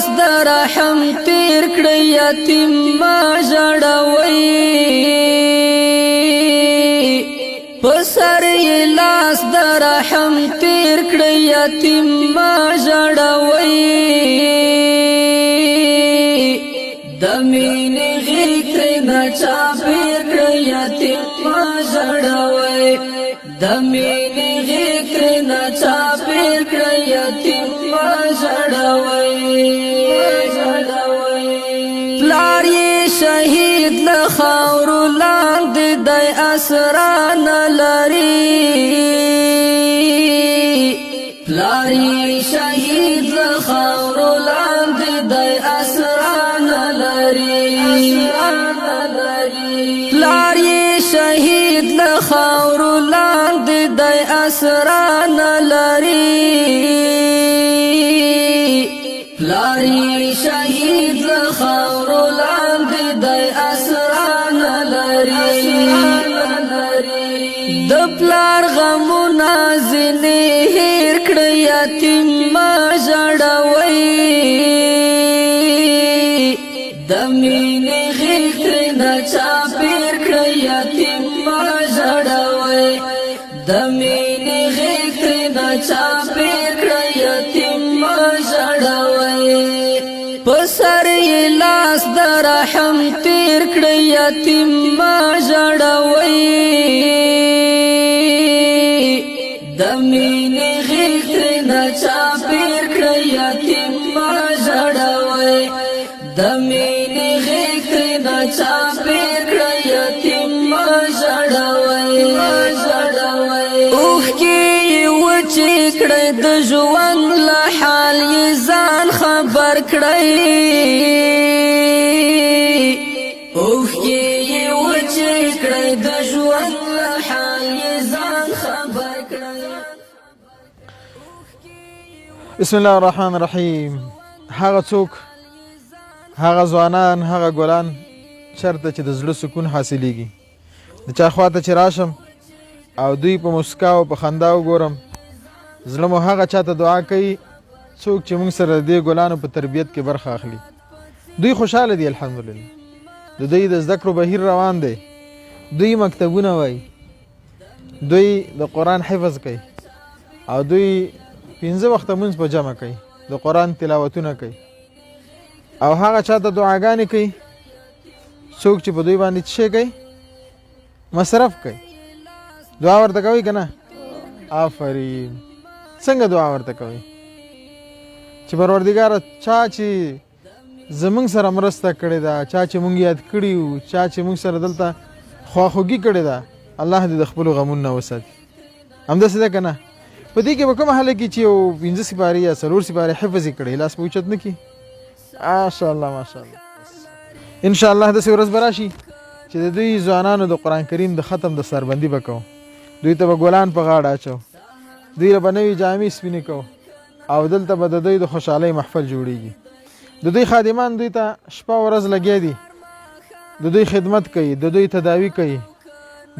لاس در رحم تیر کړی یتیم ما ژړوي پسر لاس در رحم تیر کړی یتیم ما ژړوي د مینې غیږ نه چاپیر کړی یتیم ما ژړوي د مینې غیږ نه چاپیر کړی یتیم ما ژړوي پلار یې شهید له خاورو لاندې دی اسرا نه لري پلار یې شهید له خاورو لاندې دی اسرا نه لري پلار یې شهید له خاورو لاندې دی اسرا نه لري پلار یې شهید له خاورو لاندې دی اسرا نه لري د پلار غمونه ځینې هېر کړی یتیم ما ژړوي د مینې غیږ نه چاپیر کړی یتیم ما ژړوي د مینې غیږ نه چاپیر کړی یتیم ما ژړوي پسر لاس در رحم تیر کړی یتیم ما ژړوي د مینې غیږ نه چاپیر کړی یتیم ما ژړوي د مینې غیږ نه چاپیر کړی یتیم ما ژړوي اوښکې یې وچې کړی د ژوند له حال یې ځان خبر کړی اوښکې یې وچې کړی د ژوند له حال یې ځان خبر کړی بسم الله الرحمن الرحیم هغه څوک هغه ځوانان هغه ګلان چرته چې د زړه سکون حاصلیږي د چا خواته چې راشم او دوی په مسکا او په خندا وګورم زړه مو هغه چاته دعا کوي څوک چې موږ سره د دې ګلانو په تربیت کې برخه اخلي دوی خوشحاله دي الحمدلله د دوی د زده کړو بهیر روان دی دوی مکتبونه وایي دوی د قرآن حفظ کوي او دوی 5 وخته مونځ په جمع کوي د قرآن تلاوتونه کوي او هغه چاته دعاګانې کوي څوک چې په دوی باندې څه شی کوي مصرف کوي دعا ورته کوي که نه آفرین څنګه دعا ورته کوي چې پروردګاره چا چې زمونږ سره مرسته کړې ده چا چې مونږ یاد کړي وو چا چې مونږ سره دلته خواخوږي کړې ده الله دې د خپلو غمونو نه وساتي همداسې ده که نه په دې کې به کومه حاله کې چې یو 5 سپارې یا 4 سپارې حفظ یې کړی لاس به اوچت نه کړي ماشاءالله ماشاءالله انشاءالله داسې ورځ به راشي چې د دوی ځوانانو د قرآن کریم د ختم د سربندي به کوو دوی ته به ګلان په غاړه اچو دوی له به نوې جامې سپینې کوو او دلته به د دوی د خوشحالۍ محفل جوړیږي د دوی خادمان دوی ته شپه ورځ لګیا دي د دوی خدمت کوي د دوی تداوی کوي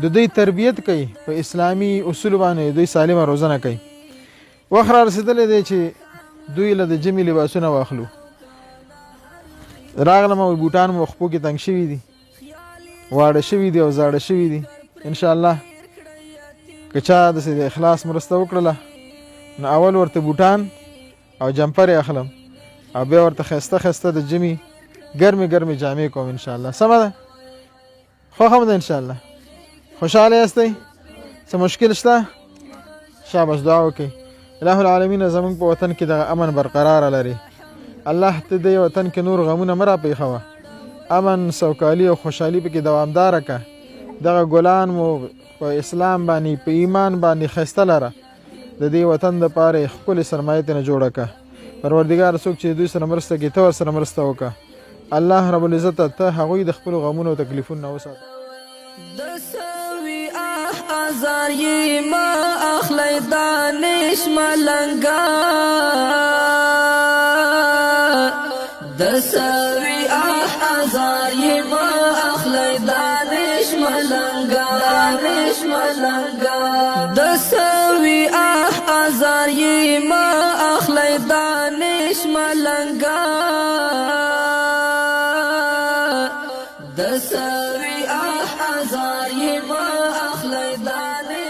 د دوی تربیت کوي په اسلامي اصول باندې دوی سالمه روزنه کوي وخت را رسېدلی دی چې دوی له د جمعې لباسونه واخلو راغلم او بوټان مو خپو کې تنګ شوي دي واړه شوي دي او زاړه شوي دي انشاءالله که چا داسې د اخلاص مرسته وکړله نو اول ورته بوټان او جمپر اخلم او بیا ورته ښایسته ښایسته د جمعې ګرمې ګرمې جامې کوم انشاءالله سمه ده خوښه مو ده انشاءالله خوشحاله یاستئ څه مشکل شته شاباش دعا وکړئ الہ العالمین زمونږ په وطن کې دغه امن برقراره لري الله ته دې وطن کې نور غمونه مه راپېښوه امن سوکالي او خوشحالي پکې دوامداره که دغه ګلان مو په اسلام باندې په ایمان باندې ښایسته لره د دې وطن دپاره یې ښکلې سرمایې ترې جوړه که پروردګار څوک چې دوی سره مرسته کوي ته ورسره مرسته وکړه الله رب العزت ته هغوی د خپلو غمونو او تکلیفونو نه وساته ازار یې ما اخلی دانش ملنګا د سوي ازار یې ما اخلی دانش ملنګا د سوي هزار یې ما اخلی دانش ملنګا د سوي هزار یې ما اخلی دانش